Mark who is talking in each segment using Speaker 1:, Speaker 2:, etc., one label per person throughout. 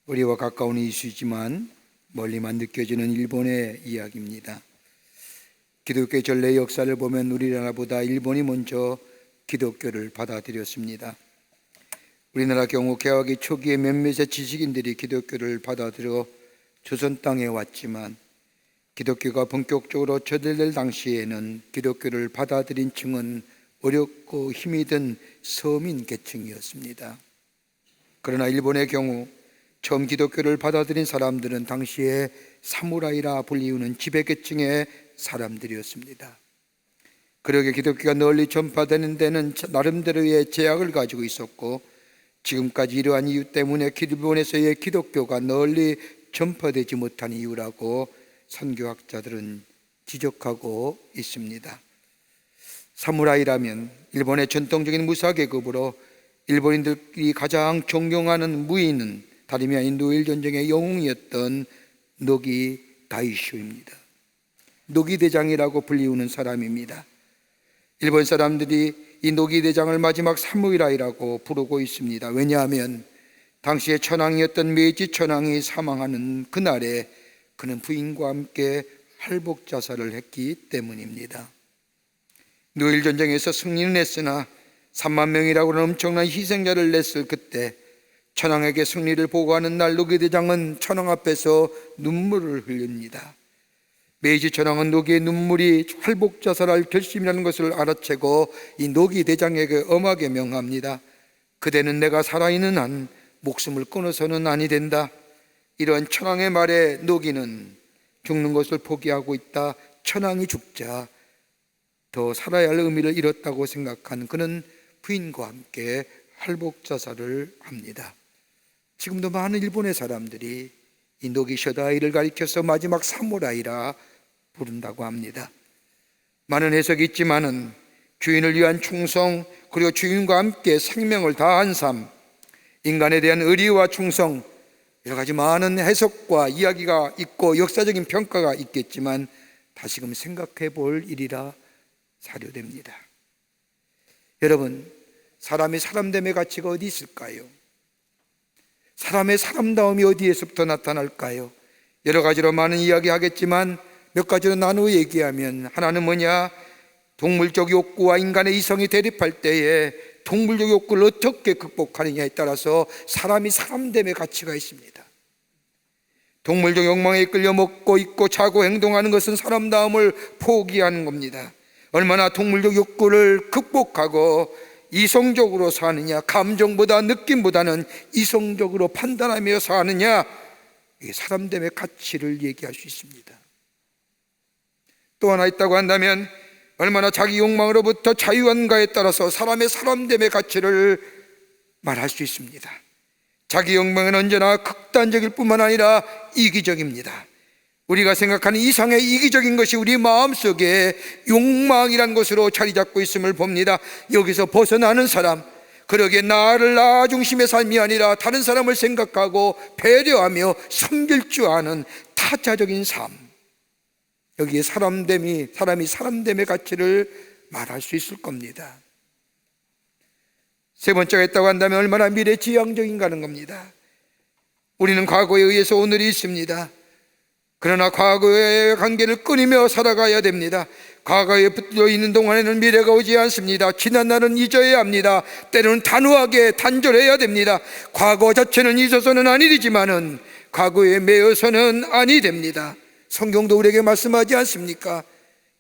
Speaker 1: 우리와 가까운 이슈지만 멀리만 느껴지는 일본의 이야기입니다. 기독교 전례 역사를 보면 우리나라보다 일본이 먼저 기독교를 받아들였습니다. 우리나라 경우 개화기 초기에 몇몇의 지식인들이 기독교를 받아들여 조선 땅에 왔지만 기독교가 본격적으로 저들될 당시에는 기독교를 받아들인 층은 어렵고 힘이 든 서민 계층이었습니다. 그러나 일본의 경우 처음 기독교를 받아들인 사람들은 당시에 사무라이라 불리우는 지배계층의 사람들이었습니다. 그러게 기독교가 널리 전파되는 데는 나름대로의 제약을 가지고 있었고, 지금까지 이러한 이유 때문에 일본에서의 기독교가 널리 전파되지 못한 이유라고 선교학자들은 지적하고 있습니다. 사무라이라면 일본의 전통적인 무사계급으로 일본인들이 가장 존경하는 무인은 다름이 아닌 노일 전쟁의 영웅이었던 노기 다이쇼입니다. 노기 대장이라고 불리우는 사람입니다. 일본 사람들이 이 노기 대장을 마지막 사무라이라고 부르고 있습니다. 왜냐하면 당시의 천황이었던 메이지 천황이 사망하는 그날에 그는 부인과 함께 할복 자살을 했기 때문입니다. 노일 전쟁에서 승리는 했으나 3만 명이라고 하는 엄청난 희생자를 냈을 그때 천황에게 승리를 보고하는 날 노기 대장은 천황 앞에서 눈물을 흘립니다. 메이지 천황은 노기의 눈물이 할복 자살할 결심이라는 것을 알아채고 이 노기 대장에게 엄하게 명합니다. 그대는 내가 살아있는 한 목숨을 끊어서는 아니 된다. 이러한 천황의 말에 노기는 죽는 것을 포기하고 있다. 천황이 죽자 더 살아야 할 의미를 잃었다고 생각한 그는 부인과 함께 할복 자살을 합니다. 지금도 많은 일본의 사람들이 이 노기 쇼다이를 가리켜서 마지막 사무라이라 부른다고 합니다. 많은 해석이 있지만은 주인을 위한 충성, 그리고 주인과 함께 생명을 다한 삶, 인간에 대한 의리와 충성, 여러 가지 많은 해석과 이야기가 있고 역사적인 평가가 있겠지만 다시금 생각해 볼 일이라 사료됩니다. 여러분, 사람이 사람됨의 가치가 어디 있을까요? 사람의 사람다움이 어디에서부터 나타날까요? 여러 가지로 많은 이야기 하겠지만 몇 가지로 나누어 얘기하면, 하나는 뭐냐? 동물적 욕구와 인간의 이성이 대립할 때에 동물적 욕구를 어떻게 극복하느냐에 따라서 사람이 사람됨의 가치가 있습니다. 동물적 욕망에 이끌려 먹고 입고 자고 행동하는 것은 사람다움을 포기하는 겁니다. 얼마나 동물적 욕구를 극복하고 이성적으로 사느냐, 감정보다 느낌보다는 이성적으로 판단하며 사느냐, 이게 사람됨의 가치를 얘기할 수 있습니다. 또 하나 있다고 한다면 얼마나 자기 욕망으로부터 자유한가에 따라서 사람의 사람됨의 가치를 말할 수 있습니다. 자기 욕망은 언제나 극단적일 뿐만 아니라 이기적입니다. 우리가 생각하는 이상의 이기적인 것이 우리 마음속에 욕망이란 것으로 자리 잡고 있음을 봅니다. 여기서 벗어나는 사람, 그러기에 나를 나 중심의 삶이 아니라 다른 사람을 생각하고 배려하며 섬길 줄 아는 타자적인 삶, 여기에 사람이 사람됨의 가치를 말할 수 있을 겁니다. 세 번째가 있다고 한다면 얼마나 미래지향적인가 하는 겁니다. 우리는 과거에 의해서 오늘이 있습니다. 그러나 과거의 관계를 끊이며 살아가야 됩니다. 과거에 붙들려 있는 동안에는 미래가 오지 않습니다. 지난 날은 잊어야 합니다. 때로는 단호하게 단절해야 됩니다. 과거 자체는 잊어서는 아니 되지만은 과거에 매여서는 아니 됩니다. 성경도 우리에게 말씀하지 않습니까?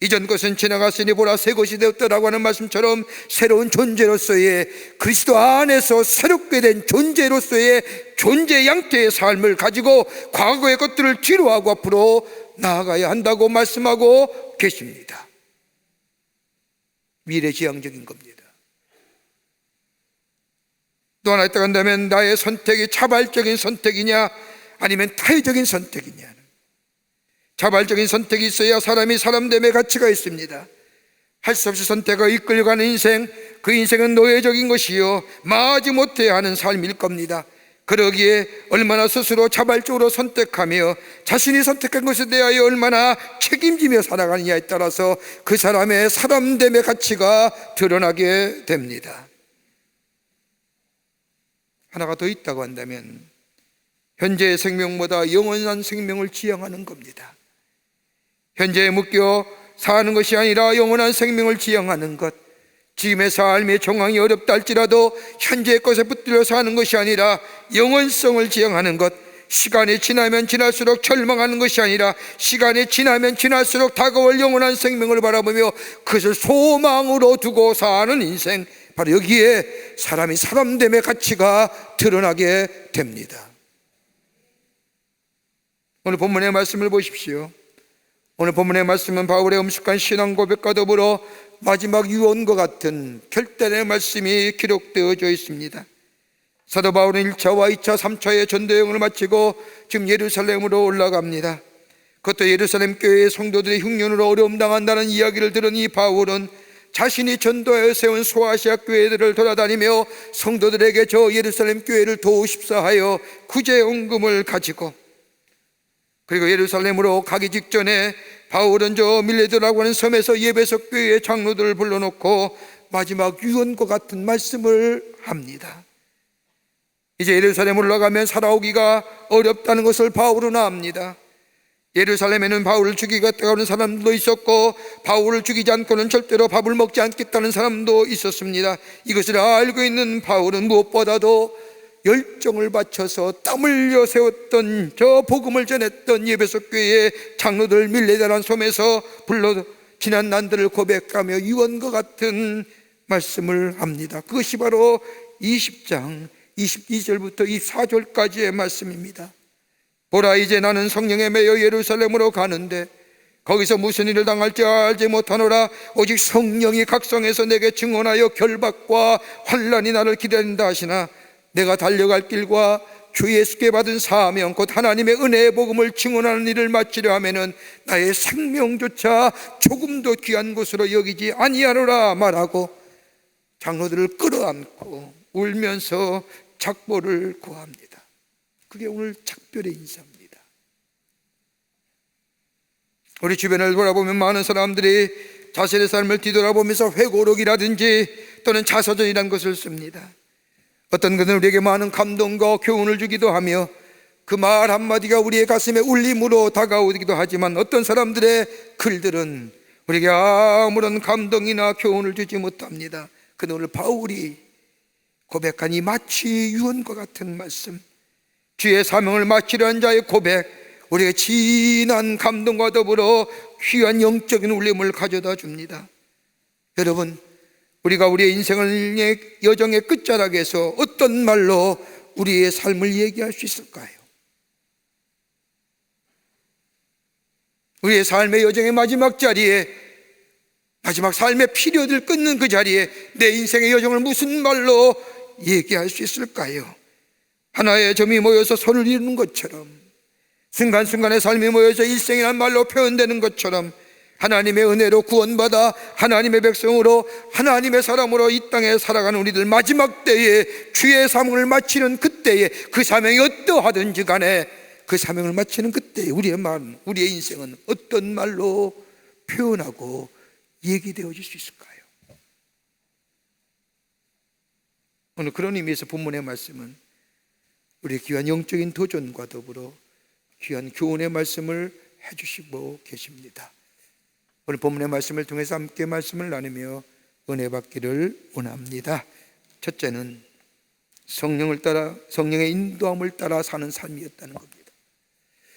Speaker 1: 이전 것은 지나갔으니 보라 새 것이 되었다라고 하는 말씀처럼 새로운 존재로서의, 그리스도 안에서 새롭게 된 존재로서의 존재 양태의 삶을 가지고 과거의 것들을 뒤로하고 앞으로 나아가야 한다고 말씀하고 계십니다. 미래지향적인 겁니다. 또 하나 있다고 한다면 나의 선택이 자발적인 선택이냐 아니면 타의적인 선택이냐. 자발적인 선택이 있어야 사람이 사람됨의 가치가 있습니다. 할 수 없이 선택을 이끌려가는 인생, 그 인생은 노예적인 것이요 마하지 못해야 하는 삶일 겁니다. 그러기에 얼마나 스스로 자발적으로 선택하며 자신이 선택한 것에 대하여 얼마나 책임지며 살아가느냐에 따라서 그 사람의 사람됨의 가치가 드러나게 됩니다. 하나가 더 있다고 한다면 현재의 생명보다 영원한 생명을 지향하는 겁니다. 현재에 묶여 사는 것이 아니라 영원한 생명을 지향하는 것, 지금의 삶의 정황이 어렵다 할지라도 현재의 것에 붙들려 사는 것이 아니라 영원성을 지향하는 것, 시간이 지나면 지날수록 절망하는 것이 아니라 시간이 지나면 지날수록 다가올 영원한 생명을 바라보며 그것을 소망으로 두고 사는 인생, 바로 여기에 사람이 사람됨의 가치가 드러나게 됩니다. 오늘 본문의 말씀을 보십시오. 오늘 본문의 말씀은 바울의 엄숙한 신앙 고백과 더불어 마지막 유언과 같은 결단의 말씀이 기록되어져 있습니다. 사도 바울은 1차와 2차, 3차의 전도 여행을 마치고 지금 예루살렘으로 올라갑니다. 그것도 예루살렘 교회의 성도들의 흉년으로 어려움 당한다는 이야기를 들은 이 바울은 자신이 전도하여 세운 소아시아 교회들을 돌아다니며 성도들에게 저 예루살렘 교회를 도우십사 하여 구제원금을 가지고, 그리고 예루살렘으로 가기 직전에 바울은 저 밀레도라고 하는 섬에서 예배석 교회의 장로들을 불러놓고 마지막 유언과 같은 말씀을 합니다. 이제 예루살렘 올라가면 살아오기가 어렵다는 것을 바울은 압니다. 예루살렘에는 바울을 죽이겠다고 하는 사람도 있었고, 바울을 죽이지 않고는 절대로 밥을 먹지 않겠다는 사람도 있었습니다. 이것을 알고 있는 바울은 무엇보다도 열정을 바쳐서 땀 흘려 세웠던 저 복음을 전했던 예배석 교회의 장로들 밀레다라는 섬에서 불러 지난 난들을 고백하며 유언과 같은 말씀을 합니다. 그것이 바로 20장 22절부터 24절까지의 말씀입니다. 보라, 이제 나는 성령에 매여 예루살렘으로 가는데 거기서 무슨 일을 당할지 알지 못하노라. 오직 성령이 각성해서 내게 증언하여 결박과 환난이 나를 기다린다 하시나, 내가 달려갈 길과 주 예수께 받은 사명 곧 하나님의 은혜의 복음을 증언하는 일을 마치려 하면은 나의 생명조차 조금도 귀한 것으로 여기지 아니하노라 말하고 장로들을 끌어안고 울면서 작보를 구합니다. 그게 오늘 작별의 인사입니다. 우리 주변을 돌아보면 많은 사람들이 자신의 삶을 뒤돌아보면서 회고록이라든지 또는 자서전이라는 것을 씁니다. 어떤 것은 우리에게 많은 감동과 교훈을 주기도 하며 그 말 한마디가 우리의 가슴에 울림으로 다가오기도 하지만, 어떤 사람들의 글들은 우리에게 아무런 감동이나 교훈을 주지 못합니다. 그런데 오늘 바울이 고백한 이 마치 유언과 같은 말씀, 주의 사명을 마치려는 자의 고백, 우리에게 진한 감동과 더불어 귀한 영적인 울림을 가져다 줍니다. 여러분, 우리가 우리의 인생의 여정의 끝자락에서 어떤 말로 우리의 삶을 얘기할 수 있을까요? 우리의 삶의 여정의 마지막 자리에, 마지막 삶의 피리어드를 끊는 그 자리에 내 인생의 여정을 무슨 말로 얘기할 수 있을까요? 하나의 점이 모여서 손을 이루는 것처럼, 순간순간의 삶이 모여서 일생이란 말로 표현되는 것처럼, 하나님의 은혜로 구원받아 하나님의 백성으로 하나님의 사람으로 이 땅에 살아가는 우리들, 마지막 때에 주의 사명을 마치는 그때에, 그 사명이 어떠하든지 간에 그 사명을 마치는 그때에 우리의 마음, 우리의 인생은 어떤 말로 표현하고 얘기되어질 수 있을까요? 오늘 그런 의미에서 본문의 말씀은 우리의 귀한 영적인 도전과 더불어 귀한 교훈의 말씀을 해주시고 계십니다. 오늘 본문의 말씀을 통해서 함께 말씀을 나누며 은혜 받기를 원합니다. 첫째는 성령을 따라, 성령의 인도함을 따라 사는 삶이었다는 겁니다.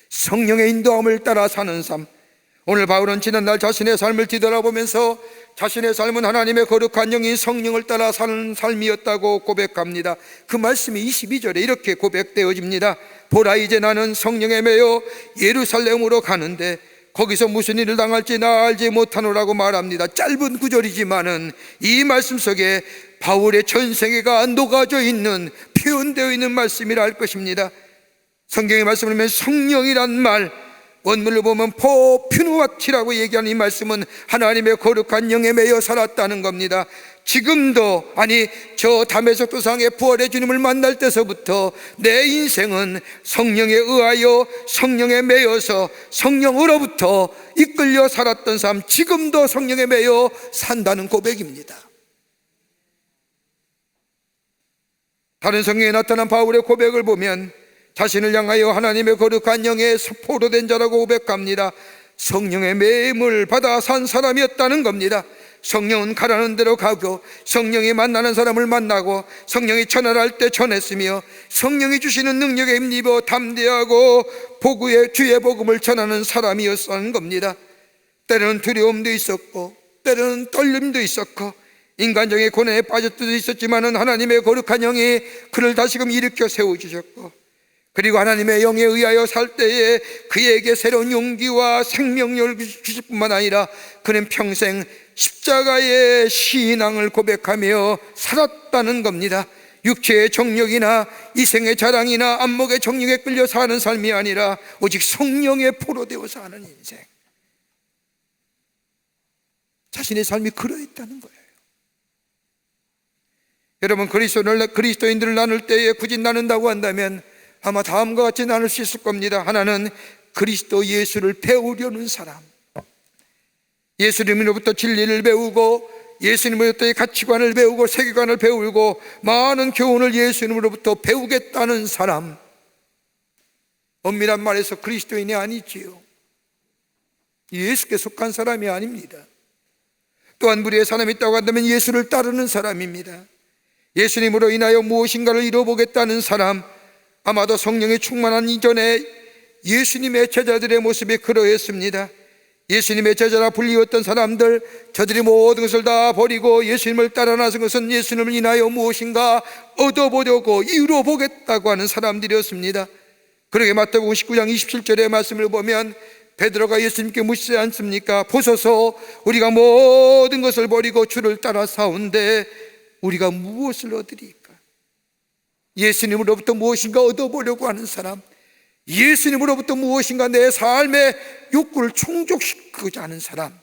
Speaker 1: 성령의 인도함을 따라 사는 삶. 오늘 바울은 지난날 자신의 삶을 뒤돌아보면서 자신의 삶은 하나님의 거룩한 영인 성령을 따라 사는 삶이었다고 고백합니다. 그 말씀이 22절에 이렇게 고백되어집니다. 보라, 이제 나는 성령에 매여 예루살렘으로 가는데 거기서 무슨 일을 당할지 나 알지 못하노라고 말합니다. 짧은 구절이지만은 이 말씀 속에 바울의 전생애가 녹아져 있는, 표현되어 있는 말씀이라 할 것입니다. 성경의 말씀을 보면 성령이란 말, 원문을 보면 포퓨누아티라고 얘기하는 이 말씀은 하나님의 거룩한 영에 매여 살았다는 겁니다. 지금도, 아니 저 담에색 도상의 부활의 주님을 만날 때서부터 내 인생은 성령에 의하여 성령에 매여서 성령으로부터 이끌려 살았던 삶, 지금도 성령에 매여 산다는 고백입니다. 다른 성경에 나타난 바울의 고백을 보면 자신을 향하여 하나님의 거룩한 영에 포로된 자라고 고백합니다. 성령의 매임을 받아 산 사람이었다는 겁니다. 성령은 가라는 대로 가고, 성령이 만나는 사람을 만나고, 성령이 전할 때 전했으며, 성령이 주시는 능력에 힘입어 담대하고 복의 주의 복음을 전하는 사람이었다는 겁니다. 때로는 두려움도 있었고, 때로는 떨림도 있었고, 인간적인 고뇌에 빠질 때도 있었지만 하나님의 거룩한 영이 그를 다시금 일으켜 세워주셨고, 그리고 하나님의 영에 의하여 살 때에 그에게 새로운 용기와 생명력을 주실 뿐만 아니라 그는 평생 십자가의 신앙을 고백하며 살았다는 겁니다. 육체의 정욕이나 이생의 자랑이나 안목의 정욕에 끌려 사는 삶이 아니라 오직 성령의 포로되어 사는 인생, 자신의 삶이 그러했다는 거예요. 여러분, 그리스도인들을 나눌 때에 굳이 나눈다고 한다면 아마 다음과 같이 나눌 수 있을 겁니다. 하나는 그리스도 예수를 배우려는 사람, 예수님으로부터 진리를 배우고 예수님으로부터의 가치관을 배우고 세계관을 배우고 많은 교훈을 예수님으로부터 배우겠다는 사람. 엄밀한 말해서 그리스도인이 아니지요. 예수께 속한 사람이 아닙니다. 또한 무리의 사람이 있다고 한다면 예수를 따르는 사람입니다. 예수님으로 인하여 무엇인가를 이뤄보겠다는 사람, 아마도 성령이 충만한 이전에 예수님의 제자들의 모습이 그러했습니다. 예수님의 제자라 불리웠던 사람들, 저들이 모든 것을 다 버리고 예수님을 따라 나선 것은 예수님을 인하여 무엇인가 얻어보려고 이루어보겠다고 하는 사람들이었습니다. 그러게 마태복음 19장 27절의 말씀을 보면 베드로가 예수님께 묻지 않습니까? 보소서, 우리가 모든 것을 버리고 주를 따라 사온데 우리가 무엇을 얻으리까? 예수님으로부터 무엇인가 얻어보려고 하는 사람, 예수님으로부터 무엇인가 내 삶의 욕구를 충족시키고자 하는 사람,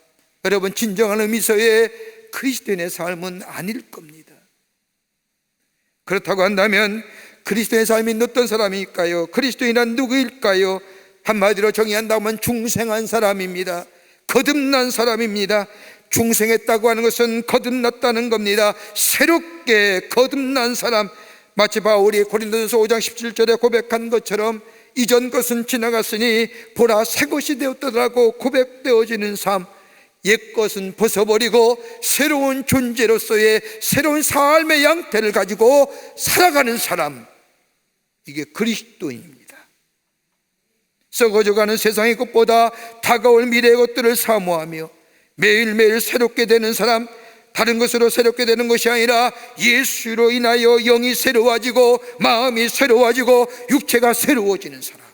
Speaker 1: 여러분, 진정한 의미에서의 그리스도인의 삶은 아닐 겁니다. 그렇다고 한다면 그리스도인의 삶이 어떤 사람일까요? 그리스도인은 누구일까요? 한마디로 정의한다면 중생한 사람입니다. 거듭난 사람입니다. 중생했다고 하는 것은 거듭났다는 겁니다. 새롭게 거듭난 사람, 마치 바울이 고린도전서 5장 17절에 고백한 것처럼 이전 것은 지나갔으니 보라 새 것이 되었더라고 고백되어지는 삶, 옛 것은 벗어버리고 새로운 존재로서의 새로운 삶의 양태를 가지고 살아가는 사람, 이게 그리스도인입니다. 썩어져가는 세상의 것보다 다가올 미래의 것들을 사모하며 매일매일 새롭게 되는 사람, 다른 것으로 새롭게 되는 것이 아니라 예수로 인하여 영이 새로워지고 마음이 새로워지고 육체가 새로워지는 사람,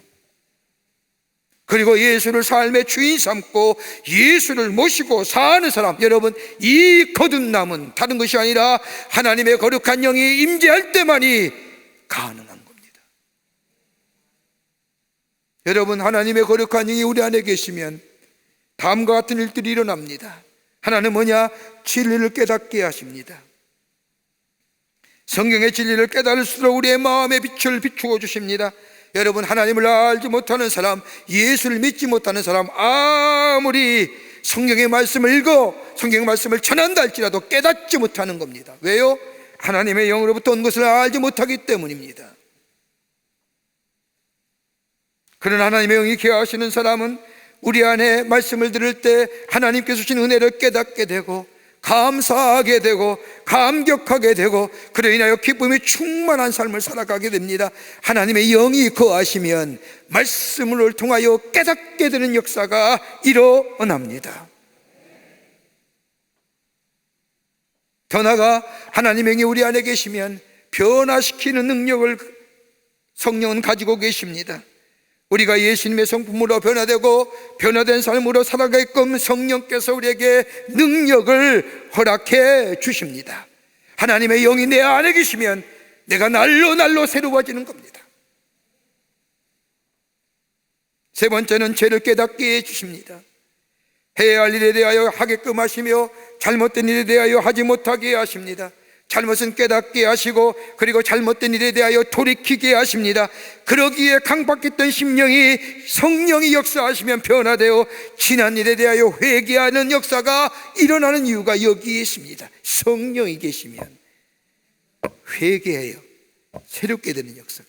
Speaker 1: 그리고 예수를 삶의 주인 삼고 예수를 모시고 사는 사람. 여러분, 이 거듭남은 다른 것이 아니라 하나님의 거룩한 영이 임재할 때만이 가능한 겁니다. 여러분, 하나님의 거룩한 영이 우리 안에 계시면 다음과 같은 일들이 일어납니다. 하나는 뭐냐? 진리를 깨닫게 하십니다. 성경의 진리를 깨달을수록 우리의 마음의 빛을 비추어 주십니다. 여러분, 하나님을 알지 못하는 사람, 예수를 믿지 못하는 사람, 아무리 성경의 말씀을 읽어 성경의 말씀을 전한다 할지라도 깨닫지 못하는 겁니다. 왜요? 하나님의 영으로부터 온 것을 알지 못하기 때문입니다. 그러나 하나님의 영이 계하시는 사람은 우리 안에 말씀을 들을 때 하나님께서 주신 은혜를 깨닫게 되고 감사하게 되고 감격하게 되고 그로 인하여 기쁨이 충만한 삶을 살아가게 됩니다. 하나님의 영이 거하시면 말씀을 통하여 깨닫게 되는 역사가 일어납니다. 더 나아가 하나님의 영이 우리 안에 계시면 변화시키는 능력을 성령은 가지고 계십니다. 우리가 예수님의 성품으로 변화되고 변화된 삶으로 살아가게끔 성령께서 우리에게 능력을 허락해 주십니다. 하나님의 영이 내 안에 계시면 내가 날로 새로워지는 겁니다. 세 번째는 죄를 깨닫게 해주십니다. 해야 할 일에 대하여 하게끔 하시며 잘못된 일에 대하여 하지 못하게 하십니다. 잘못은 깨닫게 하시고 그리고 잘못된 일에 대하여 돌이키게 하십니다. 그러기에 강박했던 심령이 성령이 역사하시면 변화되어 지난 일에 대하여 회개하는 역사가 일어나는 이유가 여기에 있습니다. 성령이 계시면 회개해요. 새롭게 되는 역사.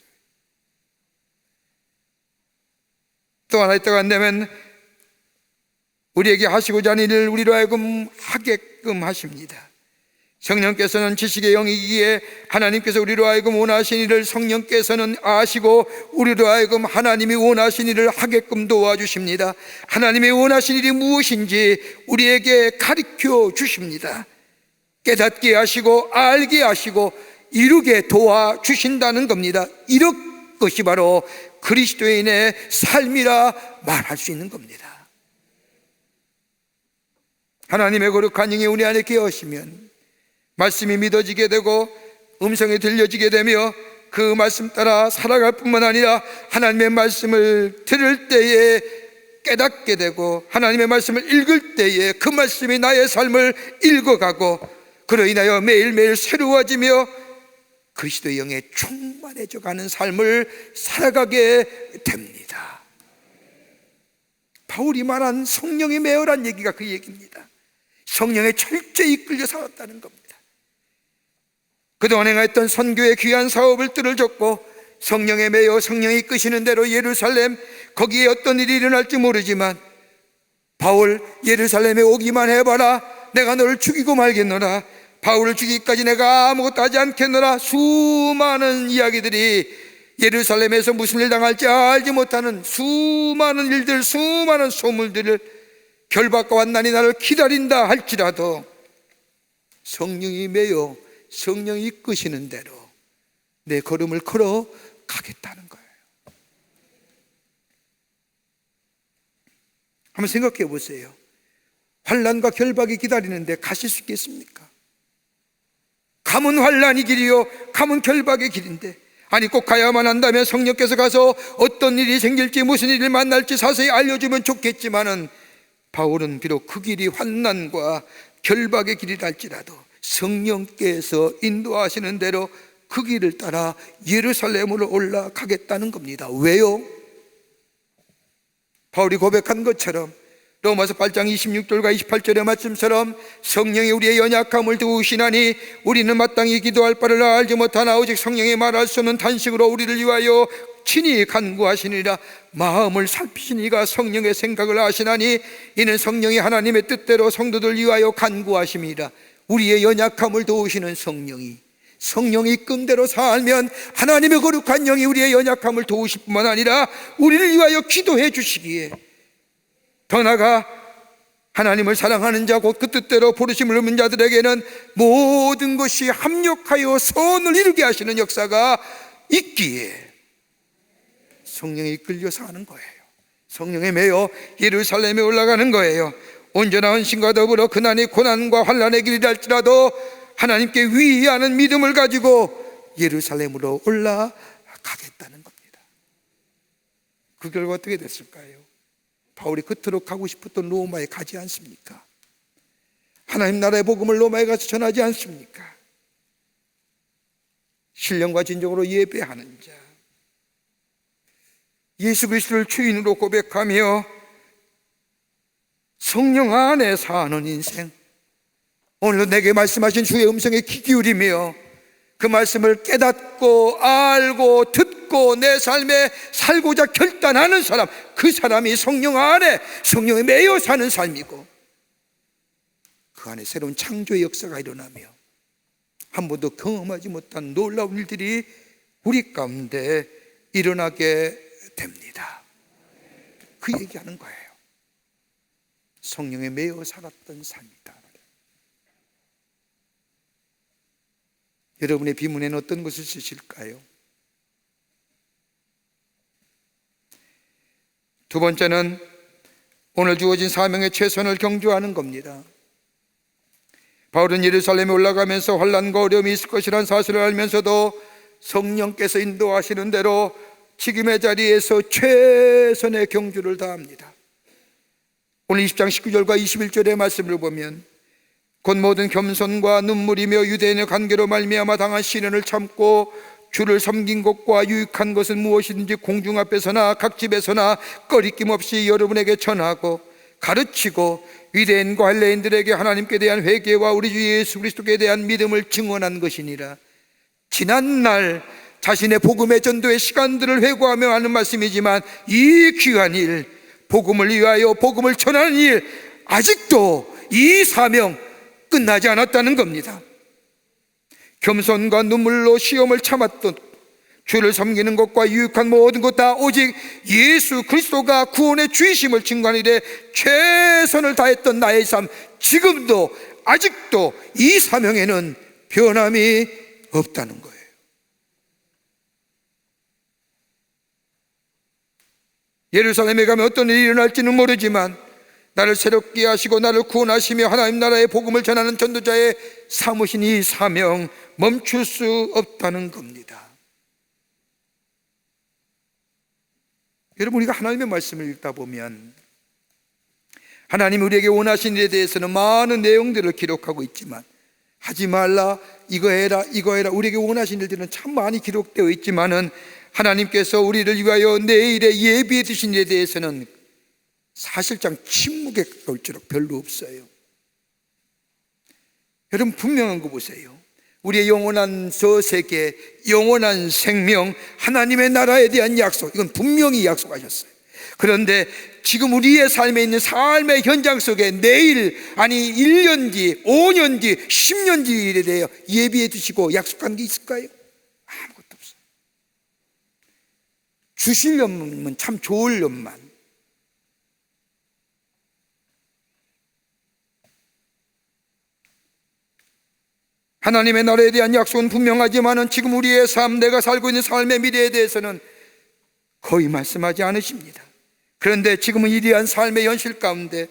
Speaker 1: 또 하나 있다가 한다면 우리에게 하시고자 하는 일을 우리로 하여금 하게끔 하십니다. 성령께서는 지식의 영이기에 하나님께서 우리로 하여금 원하신 일을 성령께서는 아시고 우리로 하여금 하나님이 원하신 일을 하게끔 도와주십니다. 하나님이 원하신 일이 무엇인지 우리에게 가르쳐 주십니다. 깨닫게 하시고 알게 하시고 이루게 도와주신다는 겁니다. 이런 것이 바로 그리스도인의 삶이라 말할 수 있는 겁니다. 하나님의 거룩한 영이 우리 안에 계시면 말씀이 믿어지게 되고 음성이 들려지게 되며 그 말씀 따라 살아갈 뿐만 아니라 하나님의 말씀을 들을 때에 깨닫게 되고 하나님의 말씀을 읽을 때에 그 말씀이 나의 삶을 읽어가고 그로 인하여 매일매일 새로워지며 그리스도의 영에 충만해져 가는 삶을 살아가게 됩니다. 바울이 말한 성령의 매어란 얘기가 그 얘기입니다. 성령에 철저히 이끌려 살았다는 겁니다. 그동안 행했던 선교의 귀한 사업을 뚫어줬고 성령에 매여 성령이 이끄시는 대로 예루살렘, 거기에 어떤 일이 일어날지 모르지만 바울, 예루살렘에 오기만 해봐라, 내가 너를 죽이고 말겠노라, 바울을 죽이기까지 내가 아무것도 하지 않겠노라. 수많은 이야기들이 예루살렘에서 무슨 일 당할지 알지 못하는 수많은 일들, 수많은 소문들을 결박과 환난이 나를 기다린다 할지라도 성령이 매여 성령이 이끄시는 대로 내 걸음을 걸어 가겠다는 거예요. 한번 생각해 보세요. 환난과 결박이 기다리는데 가실 수 있겠습니까? 가면 환난이 길이요 가면 결박의 길인데, 아니 꼭 가야만 한다면 성령께서 가서 어떤 일이 생길지 무슨 일을 만날지 자세히 알려주면 좋겠지만은 바울은 비록 그 길이 환난과 결박의 길이라 할지라도 성령께서 인도하시는 대로 그 길을 따라 예루살렘으로 올라가겠다는 겁니다. 왜요? 바울이 고백한 것처럼 로마서 8장 26절과 28절의 말씀처럼 성령이 우리의 연약함을 도우시나니 우리는 마땅히 기도할 바를 알지 못하나 오직 성령이 말할 수 없는 탄식으로 우리를 위하여 친히 간구하시니라. 마음을 살피시니가 성령의 생각을 아시나니 이는 성령이 하나님의 뜻대로 성도들 위하여 간구하심이라. 우리의 연약함을 도우시는 성령이 이끔대로 살면 하나님의 거룩한 영이 우리의 연약함을 도우실 뿐만 아니라 우리를 위하여 기도해 주시기에, 더 나아가 하나님을 사랑하는 자 곧 그 뜻대로 부르심을 얻은 자들에게는 모든 것이 합력하여 선을 이루게 하시는 역사가 있기에 성령에 이끌려서 하는 거예요. 성령에 매여 예루살렘에 올라가는 거예요. 온전한 헌신과 더불어 고난이 고난과 환난의 길이라 할지라도 하나님께 위의하는 믿음을 가지고 예루살렘으로 올라가겠다는 겁니다. 그 결과 어떻게 됐을까요? 바울이 그토록 가고 싶었던 로마에 가지 않습니까? 하나님 나라의 복음을 로마에 가서 전하지 않습니까? 신령과 진정으로 예배하는 자, 예수 그리스도를 주인으로 고백하며 성령 안에 사는 인생, 오늘도 내게 말씀하신 주의 음성에 귀 기울이며 그 말씀을 깨닫고 알고 듣고 내 삶에 살고자 결단하는 사람, 그 사람이 성령 안에 성령에 매여 사는 삶이고 그 안에 새로운 창조의 역사가 일어나며 한 번도 경험하지 못한 놀라운 일들이 우리 가운데 일어나게 됩니다. 그 얘기하는 거예요. 성령에 매여 살았던 삶이다. 여러분의 비문에는 어떤 것을 쓰실까요? 두 번째는 오늘 주어진 사명의 최선을 경주하는 겁니다. 바울은 예루살렘에 올라가면서 환난과 어려움이 있을 것이라는 사실을 알면서도 성령께서 인도하시는 대로 지금의 자리에서 최선의 경주를 다합니다. 오늘 20장 19절과 21절의 말씀을 보면 곧 모든 겸손과 눈물이며 유대인의 관계로 말미암아 당한 시련을 참고 주를 섬긴 것과 유익한 것은 무엇이든지 공중 앞에서나 각 집에서나 꺼리낌 없이 여러분에게 전하고 가르치고 유대인과 헬레인들에게 하나님께 대한 회개와 우리 주 예수 그리스도께 대한 믿음을 증언한 것이니라. 지난날 자신의 복음의 전도의 시간들을 회고하며 하는 말씀이지만, 이 귀한 일, 복음을 위하여 복음을 전하는 일, 아직도 이 사명 끝나지 않았다는 겁니다. 겸손과 눈물로 시험을 참았던, 주를 섬기는 것과 유익한 모든 것 다 오직 예수 그리스도가 구원의 주이심을 증거하는 일에 최선을 다했던 나의 삶, 지금도 아직도 이 사명에는 변함이 없다는 거예요. 예루살렘에 가면 어떤 일이 일어날지는 모르지만, 나를 새롭게 하시고 나를 구원하시며 하나님 나라의 복음을 전하는 전도자의 삼으신 이 사명 멈출 수 없다는 겁니다. 여러분, 우리가 하나님의 말씀을 읽다 보면 하나님이 우리에게 원하신 일에 대해서는 많은 내용들을 기록하고 있지만, 하지 말라, 이거 해라, 이거 해라, 우리에게 원하신 일들은 참 많이 기록되어 있지만은, 하나님께서 우리를 위하여 내일에 예비해 두신 일에 대해서는 사실상 침묵에 가까울수록 별로 없어요. 여러분, 분명한 거 보세요. 우리의 영원한 저 세계, 영원한 생명, 하나님의 나라에 대한 약속, 이건 분명히 약속하셨어요. 그런데 지금 우리의 삶에 있는 삶의 현장 속에 내일, 아니 1년 뒤, 5년 뒤, 10년 뒤에 대해 예비해 두시고 약속한 게 있을까요? 아무것도 없어요. 주시려면 참 좋으려면, 하나님의 나라에 대한 약속은 분명하지만 지금 우리의 삶, 내가 살고 있는 삶의 미래에 대해서는 거의 말씀하지 않으십니다. 그런데 지금은 이러한 삶의 현실 가운데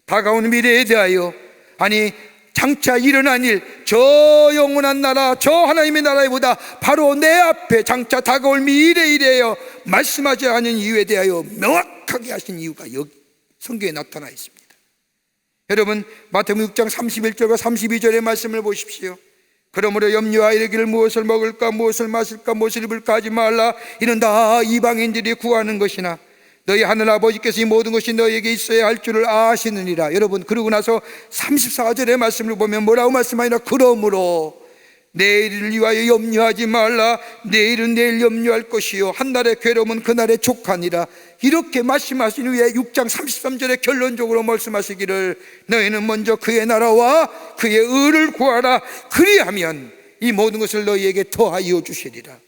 Speaker 1: 다가오는 미래에 대하여, 아니 장차 일어난 일, 저 영원한 나라, 저 하나님의 나라에 보다 바로 내 앞에 장차 다가올 미래에 대하여 말씀하지 않은 이유에 대하여 명확하게 하신 이유가 여기 성경에 나타나 있습니다. 여러분, 마태복음 6장 31절과 32절의 말씀을 보십시오. 그러므로 염려하여 이르기를 무엇을 먹을까, 무엇을 마실까, 무엇을 입을까 하지 말라. 이는 다 이방인들이 구하는 것이나 너희 하늘 아버지께서 이 모든 것이 너희에게 있어야 할 줄을 아시느니라. 여러분, 그러고 나서 34절의 말씀을 보면 뭐라고 말씀하시나? 그러므로 내일을 위하여 염려하지 말라. 내일은 내일 염려할 것이요 한날의 괴로움은 그날의 족하니라. 이렇게 말씀하신 후에 6장 33절에 결론적으로 말씀하시기를, 너희는 먼저 그의 나라와 그의 의를 구하라. 그리하면 이 모든 것을 너희에게 더하여 주시리라.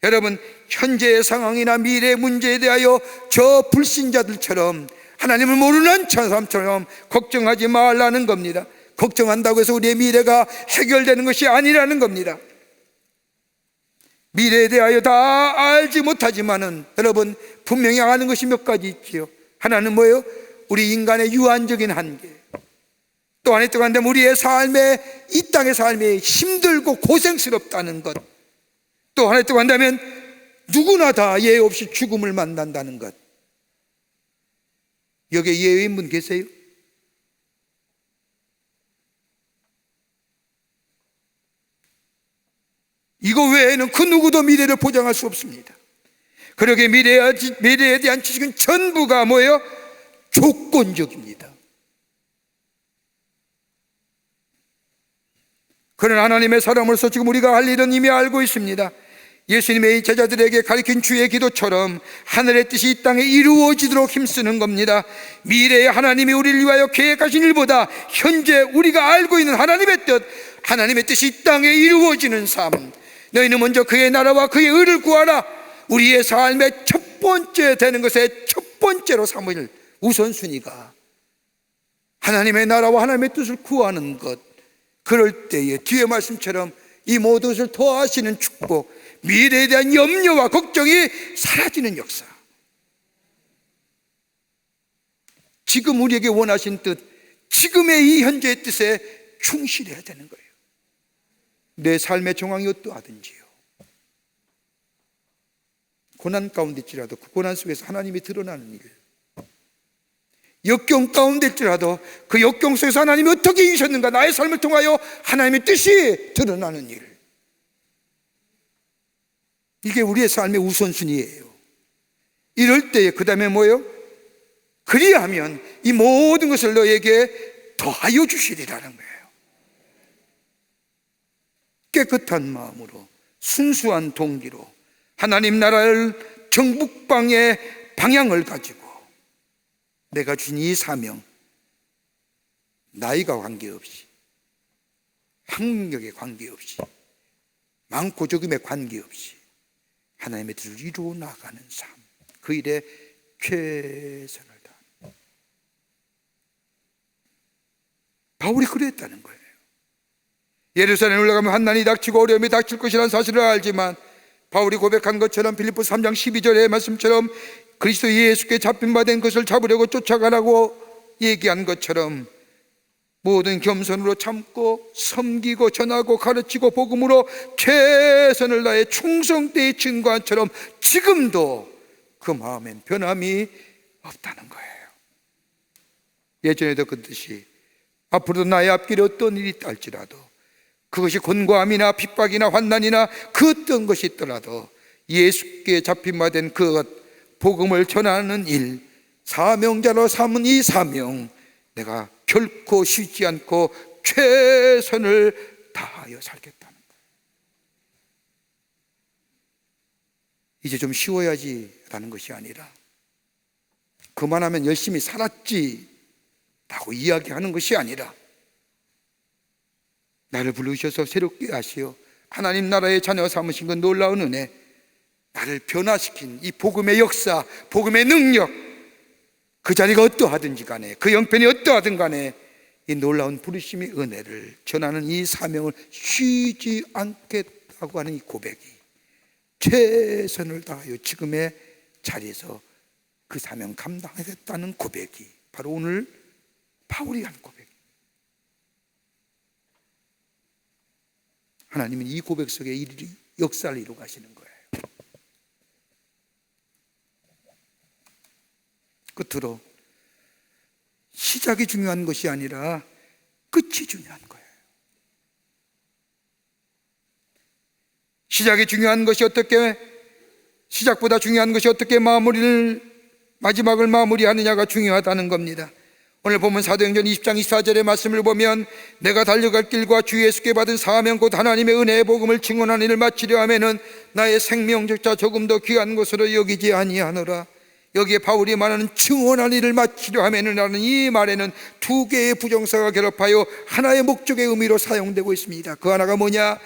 Speaker 1: 여러분, 현재의 상황이나 미래의 문제에 대하여 저 불신자들처럼, 하나님을 모르는 사람처럼 걱정하지 말라는 겁니다. 걱정한다고 해서 우리의 미래가 해결되는 것이 아니라는 겁니다. 미래에 대하여 다 알지 못하지만은 여러분, 분명히 아는 것이 몇 가지 있지요. 하나는 뭐예요? 우리 인간의 유한적인 한계. 또 하나 있다면 우리의 삶에, 이 땅의 삶이 힘들고 고생스럽다는 것. 또 하나 있다고 한다면 누구나 다 예외 없이 죽음을 만난다는 것. 여기에 예외인 분 계세요? 이거 외에는 그 누구도 미래를 보장할 수 없습니다. 그러기에 미래에 대한 지식은 전부가 뭐예요? 조건적입니다. 그러나 하나님의 사람으로서 지금 우리가 할 일은 이미 알고 있습니다. 예수님의 제자들에게 가르친 주의 기도처럼 하늘의 뜻이 이 땅에 이루어지도록 힘쓰는 겁니다. 미래에 하나님이 우리를 위하여 계획하신 일보다 현재 우리가 알고 있는 하나님의 뜻, 하나님의 뜻이 이 땅에 이루어지는 삶. 너희는 먼저 그의 나라와 그의 의를 구하라. 우리의 삶의 첫 번째 되는 것의 첫 번째로 삼을 우선순위가 하나님의 나라와 하나님의 뜻을 구하는 것. 그럴 때에 뒤에 말씀처럼 이 모든 것을 더하시는 축복, 미래에 대한 염려와 걱정이 사라지는 역사. 지금 우리에게 원하신 뜻, 지금의 이 현재의 뜻에 충실해야 되는 거예요. 내 삶의 정황이 어떠하든지요, 고난 가운데 있지라도 그 고난 속에서 하나님이 드러나는 일, 역경 가운데 있지라도 그 역경 속에서 하나님이 어떻게 이기셨는가, 나의 삶을 통하여 하나님의 뜻이 드러나는 일, 이게 우리의 삶의 우선순위예요. 이럴 때에 그 다음에 뭐예요? 그리하면 이 모든 것을 너에게 더하여 주시리라는 거예요. 깨끗한 마음으로 순수한 동기로 하나님 나라를 정북방의 방향을 가지고 내가 준 이 사명, 나이가 관계없이, 학력에 관계없이, 많고 적음에 관계없이 하나님의 뜻을 이루어 나가는 삶, 그 일에 최선을 다하는, 바울이 그랬다는 거예요. 예루살렘에 올라가면 환난이 닥치고 어려움이 닥칠 것이라는 사실을 알지만 바울이 고백한 것처럼 빌립보서 3장 12절의 말씀처럼 그리스도 예수께 잡힌 바 된 것을 잡으려고 쫓아가라고 얘기한 것처럼 모든 겸손으로 참고 섬기고 전하고 가르치고 복음으로 최선을 다해 충성되이 증거한 것처럼 지금도 그 마음엔 변함이 없다는 거예요. 예전에도 그랬듯이 앞으로도 나의 앞길에 어떤 일이 있다 할지라도, 그것이 곤고함이나 핍박이나 환난이나 그 어떤 것이 있더라도 예수께 잡힌 바 된 그 복음을 전하는 일, 사명자로 삼은 이 사명, 내가 결코 쉬지 않고 최선을 다하여 살겠다는 거예요. 이제 좀 쉬어야지 라는 것이 아니라 그만하면 열심히 살았지 라고 이야기하는 것이 아니라, 나를 부르셔서 새롭게 하시어 하나님 나라의 자녀 삼으신 그 놀라운 은혜, 나를 변화시킨 이 복음의 역사, 복음의 능력, 그 자리가 어떠하든지 간에, 그 형편이 어떠하든 간에 이 놀라운 부르심의 은혜를 전하는 이 사명을 쉬지 않겠다고 하는 이 고백이, 최선을 다하여 지금의 자리에서 그 사명 감당하겠다는 고백이 바로 오늘 바울이 한 고백. 하나님은 이 고백 속에 역사를 이루어 가시는 거예요. 끝으로 시작이 중요한 것이 아니라 끝이 중요한 거예요. 시작이 중요한 것이 어떻게, 시작보다 중요한 것이 어떻게 마지막을 마무리하느냐가 중요하다는 겁니다. 오늘 보면 사도행전 20장 24절의 말씀을 보면, 내가 달려갈 길과 주 예수께 받은 사명 곧 하나님의 은혜의 복음을 증언하는 일을 마치려 하면은 나의 생명적자 조금 더 귀한 것으로 여기지 아니하노라. 여기에 바울이 말하는 증언한 일을 마치려 하면은 라는 이 말에는 두 개의 부정사가 결합하여 하나의 목적의 의미로 사용되고 있습니다. 그 하나가 뭐냐?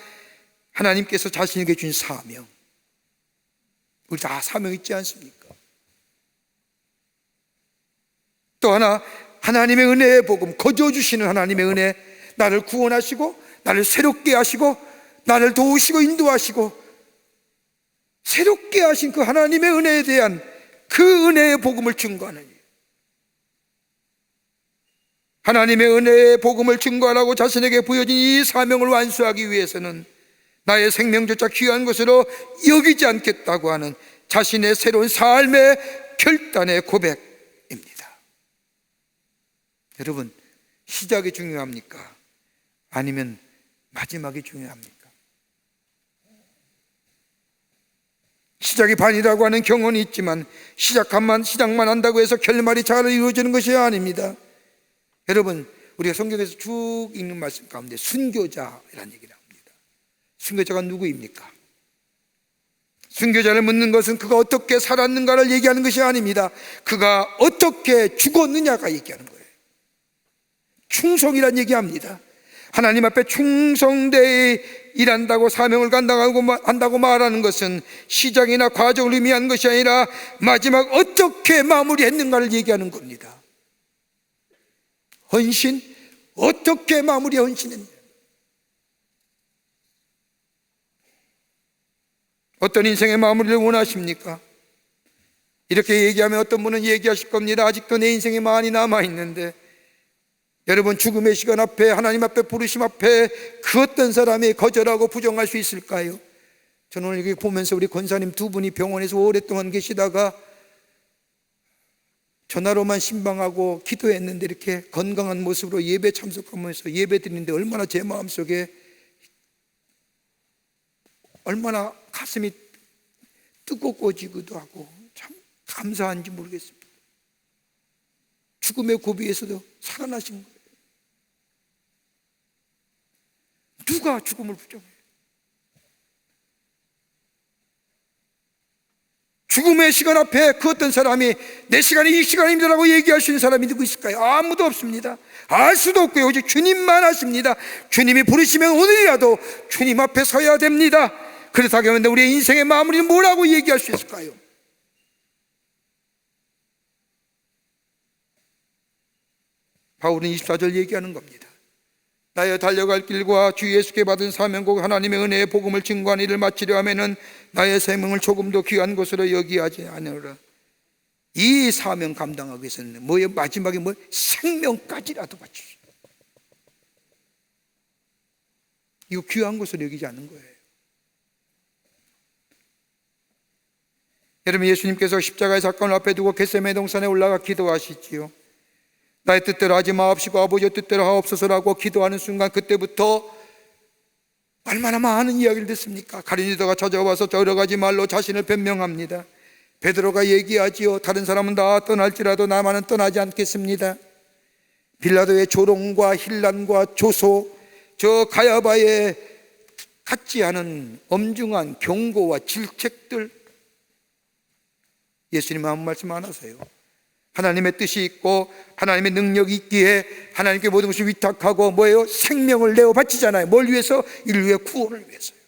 Speaker 1: 하나님께서 자신에게 준 사명. 우리 다 사명 있지 않습니까? 또 하나, 하나님의 은혜의 복음, 거저주시는 하나님의 은혜, 나를 구원하시고 나를 새롭게 하시고 나를 도우시고 인도하시고 새롭게 하신 그 하나님의 은혜에 대한 그 은혜의 복음을 증거하는 일. 하나님의 은혜의 복음을 증거하라고 자신에게 부여진 이 사명을 완수하기 위해서는 나의 생명조차 귀한 것으로 여기지 않겠다고 하는 자신의 새로운 삶의 결단의 고백입니다. 여러분, 시작이 중요합니까? 아니면 마지막이 중요합니까? 시작이 반이라고 하는 경험이 있지만 시작만 한다고 해서 결말이 잘 이루어지는 것이 아닙니다. 여러분, 우리가 성경에서 쭉 읽는 말씀 가운데 순교자라는 얘기를 합니다. 순교자가 누구입니까? 순교자를 묻는 것은 그가 어떻게 살았는가를 얘기하는 것이 아닙니다. 그가 어떻게 죽었느냐가 얘기하는 거예요. 충성이란 얘기합니다. 하나님 앞에 충성되이 일한다고, 사명을 한다고 말하는 것은 시작이나 과정을 의미하는 것이 아니라 마지막 어떻게 마무리했는가를 얘기하는 겁니다. 헌신, 어떻게 헌신했냐. 어떤 인생의 마무리를 원하십니까? 이렇게 얘기하면 어떤 분은 얘기하실 겁니다. 아직도 내 인생이 많이 남아있는데. 여러분, 죽음의 시간 앞에, 하나님 앞에, 부르심 앞에 그 어떤 사람이 거절하고 부정할 수 있을까요? 저는 오늘 여기 보면서 우리 권사님 두 분이 병원에서 오랫동안 계시다가 전화로만 신방하고 기도했는데 이렇게 건강한 모습으로 예배 참석하면서 예배 드리는데 얼마나 제 마음속에 얼마나 가슴이 뜨거워지기도 하고 참 감사한지 모르겠습니다. 죽음의 고비에서도 살아나신 거예요. 누가 죽음을 부정해요? 죽음의 시간 앞에 그 어떤 사람이 내 시간이 이 시간입니다라고 얘기할 수 있는 사람이 누구 있을까요? 아무도 없습니다. 알 수도 없고요. 오직 주님만 아십니다. 주님이 부르시면 오늘이라도 주님 앞에 서야 됩니다. 그렇다고 하면 우리의 인생의 마무리는 뭐라고 얘기할 수 있을까요? 바울은 24절 얘기하는 겁니다. 나의 달려갈 길과 주 예수께 받은 사명과 하나님의 은혜의 복음을 증거하는 일을 마치려 하면은 나의 생명을 조금도 귀한 것으로 여기하지 않으라. 이 사명 감당하기 위해서는 뭐예요? 마지막에 뭐 생명까지라도 바치시. 이거 귀한 것으로 여기지 않는 거예요. 여러분, 예수님께서 십자가의 사건을 앞에 두고 겟세마네 동산에 올라가 기도하시지요. 나의 뜻대로 하지 마옵시고 아버지의 뜻대로 하옵소서라고 기도하는 순간, 그때부터 얼마나 많은 이야기를 듣습니까? 가룟 유다가 찾아와서 여러 가지 말로 자신을 변명합니다. 베드로가 얘기하지요. 다른 사람은 다 떠날지라도 나만은 떠나지 않겠습니다. 빌라도의 조롱과 힐난과 조소, 저 가야바의 같지 않은 엄중한 경고와 질책들, 예수님 아무 말씀 안 하세요. 하나님의 뜻이 있고 하나님의 능력이 있기에 하나님께 모든 것을 위탁하고 뭐예요? 생명을 내어 바치잖아요. 뭘 위해서? 인류의 구원을 위해서요.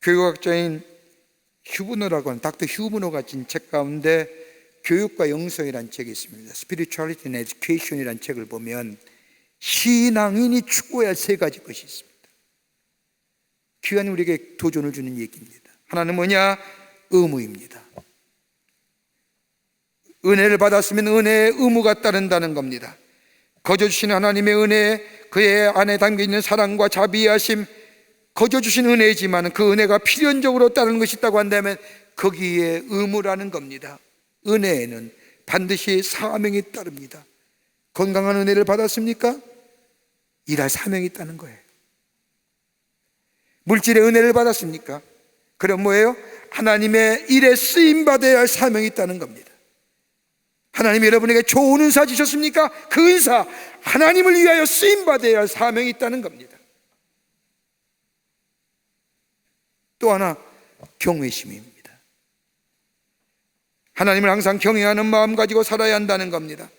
Speaker 1: 교육학자인 휴브너라고 하는 닥터 휴브너가 진 책 가운데 교육과 영성이라는 책이 있습니다. Spirituality and Education이라는 책을 보면 신앙인이 추구해야 할 세 가지 것이 있습니다. 귀한 우리에게 도전을 주는 얘기입니다. 하나는 뭐냐? 의무입니다. 은혜를 받았으면 은혜의 의무가 따른다는 겁니다. 거저 주신 하나님의 은혜, 그의 안에 담겨있는 사랑과 자비하심, 거저 주신 은혜이지만 그 은혜가 필연적으로 따르는 것이 있다고 한다면 거기에 의무라는 겁니다. 은혜에는 반드시 사명이 따릅니다. 건강한 은혜를 받았습니까? 일할 사명이 있다는 거예요. 물질의 은혜를 받았습니까? 그럼 뭐예요? 하나님의 일에 쓰임받아야 할 사명이 있다는 겁니다. 하나님이 여러분에게 좋은 은사 주셨습니까? 그 은사, 하나님을 위하여 쓰임받아야 할 사명이 있다는 겁니다. 또 하나, 경외심입니다. 하나님을 항상 경외하는 마음 가지고 살아야 한다는 겁니다.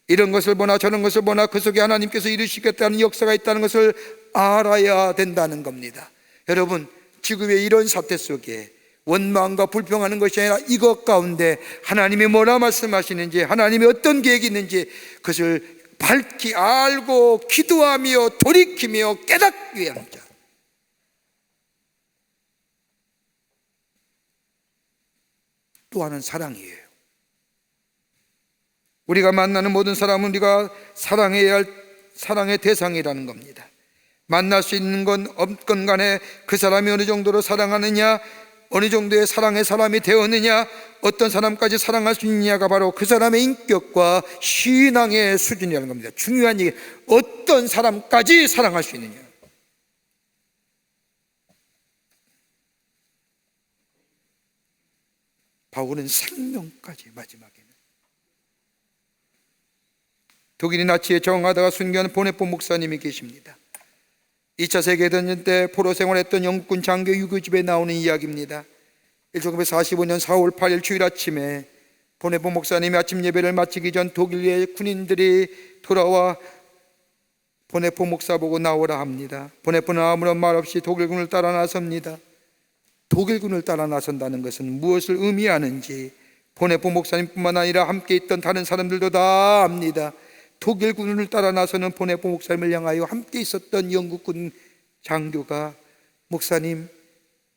Speaker 1: 이런 것을 보나 저런 것을 보나 그 속에 하나님께서 이루시겠다는 역사가 있다는 것을 알아야 된다는 겁니다. 여러분, 지금의 이런 사태 속에 원망과 불평하는 것이 아니라 이것 가운데 하나님이 뭐라 말씀하시는지, 하나님이 어떤 계획이 있는지 그것을 밝히 알고 기도하며 돌이키며 깨닫기 위한 자, 또 하나는 사랑이에요. 우리가 만나는 모든 사람은 우리가 사랑해야 할 사랑의 대상이라는 겁니다. 만날 수 있는 건 없건 간에 그 사람이 어느 정도로 사랑하느냐, 어느 정도의 사랑의 사람이 되었느냐, 어떤 사람까지 사랑할 수 있느냐가 바로 그 사람의 인격과 신앙의 수준이라는 겁니다. 중요한 얘기, 어떤 사람까지 사랑할 수 있느냐. 바울은 생명까지, 마지막에는 독일인 나치에 정하다가 순교한 보네포 목사님이 계십니다. 2차 세계대전 때 포로 생활했던 영국군 장교 유교집에 나오는 이야기입니다. 1945년 4월 8일 주일 아침에 보네포 목사님이 아침 예배를 마치기 전 독일의 군인들이 돌아와 보네포 목사 보고 나오라 합니다. 보네포는 아무런 말 없이 독일군을 따라 나섭니다. 독일군을 따라 나선다는 것은 무엇을 의미하는지 보네포 목사님뿐만 아니라 함께 있던 다른 사람들도 다 압니다. 독일군을 따라 나서는 보네포 목사님을 향하여 함께 있었던 영국군 장교가, 목사님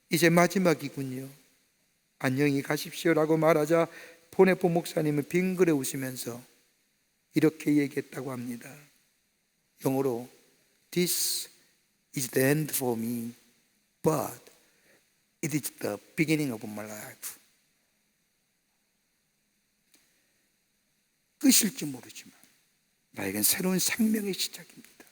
Speaker 1: 이제 마지막이군요, 안녕히 가십시오라고 말하자 보네포 목사님은 빙그레 웃으면서 이렇게 얘기했다고 합니다. 영어로 This is the end for me, but it is the beginning of my life. 끝일지 모르지만 나에겐 새로운 생명의 시작입니다.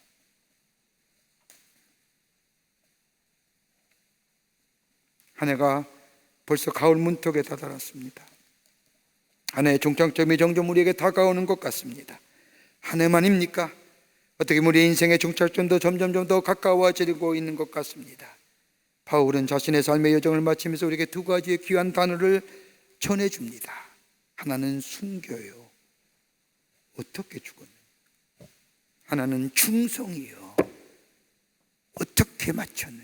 Speaker 1: 한 해가 벌써 가을 문턱에 다다랐습니다. 한 해의 종착점이 점점 우리에게 다가오는 것 같습니다. 한 해만입니까? 어떻게 보면 우리 인생의 종착점도 점점 더 가까워지고 있는 것 같습니다. 바울은 자신의 삶의 여정을 마치면서 우리에게 두 가지의 귀한 단어를 전해줍니다. 하나는 순교요. 어떻게 죽었느냐. 하나는 충성이요. 어떻게 마쳤느냐.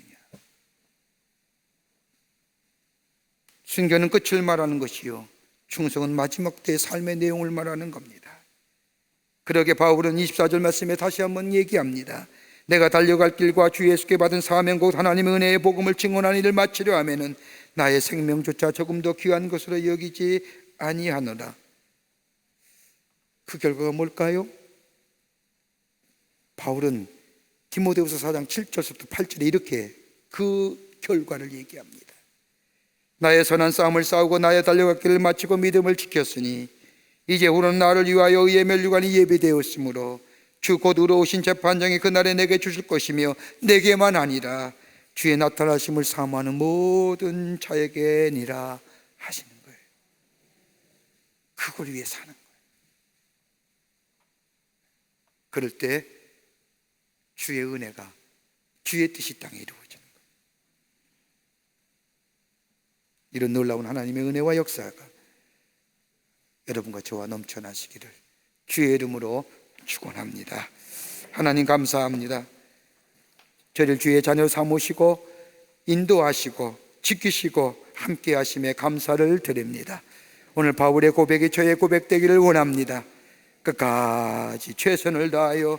Speaker 1: 순교는 끝을 말하는 것이요, 충성은 마지막 때의 삶의 내용을 말하는 겁니다. 그러게 바울은 24절 말씀에 다시 한번 얘기합니다. 내가 달려갈 길과 주 예수께 받은 사명 곧 하나님의 은혜의 복음을 증언하는 일을 마치려 하면은 나의 생명조차 조금 더 귀한 것으로 여기지 아니하노라. 그 결과가 뭘까요? 바울은 디모데후서 4장 7절부터 8절에 이렇게 그 결과를 얘기합니다. 나의 선한 싸움을 싸우고 나의 달려갈 길을 마치고 믿음을 지켰으니 이제후로는 나를 위하여 의의 면류관이 예비되었으므로 주 곧 의로우신 재판장이 그날에 내게 주실 것이며 내게만 아니라 주의 나타나심을 사모하는 모든 자에게니라 하시는 거예요. 그걸 위해 사는 거예요. 그럴 때 주의 은혜가, 주의 뜻이 땅에 이루어지는 거예요. 이런 놀라운 하나님의 은혜와 역사가 여러분과 저와 넘쳐나시기를 주의 이름으로 축원합니다. 하나님 감사합니다. 저를 주의 자녀 삼으시고 인도하시고 지키시고 함께 하심에 감사를 드립니다. 오늘 바울의 고백이 저의 고백되기를 원합니다. 끝까지 최선을 다하여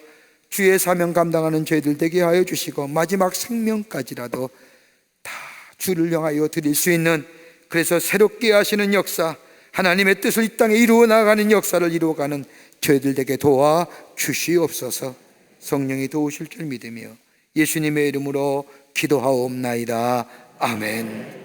Speaker 1: 주의 사명 감당하는 저희들 되게 하여 주시고 마지막 생명까지라도 다 주를 향하여 드릴 수 있는, 그래서 새롭게 하시는 역사, 하나님의 뜻을 이 땅에 이루어 나가는 역사를 이루어가는 저희들 되게 도와 주시옵소서. 성령이 도우실 줄 믿으며 예수님의 이름으로 기도하옵나이다. 아멘.